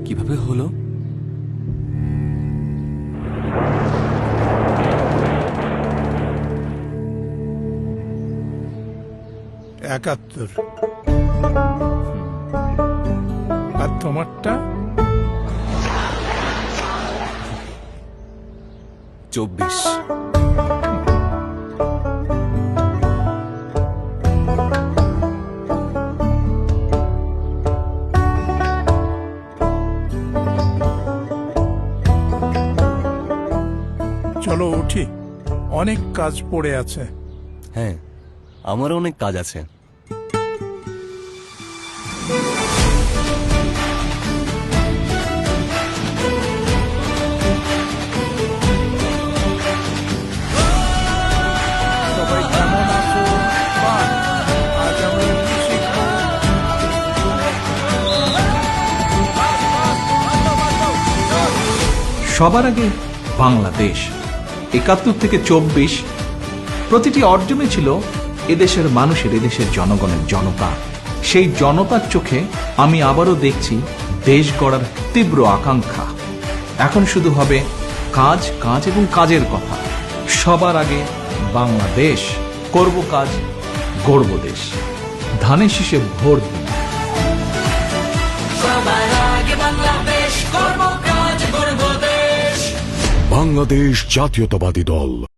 কিভাবে হলো? একাত্তর। আর তোমারটা? 24। চলো উঠি, অনেক কাজ পড়ে আছে। হ্যাঁ, আমারও অনেক কাজ আছে। সবাই কেমন আছো? বাহ, আজ আমরা কি শিখবো? সবার আগে বাংলাদেশ ৭১ থেকে ২৪, প্রতিটি অর্জনে ছিল এদেশের মানুষের, এদেশের জনগণের, জনতা। সেই জনতার চোখে আমি আবারও দেখছি দেশ গড়ার তীব্র আকাঙ্ক্ষা। এখন শুধু হবে কাজ, কাজ এবং কাজের কথা। সবার আগে বাংলাদেশ, করব কাজ, গড়ব দেশ। ধানের শীষে ভোট দিন। বাংলাদেশ জাতীয়তাবাদী দল।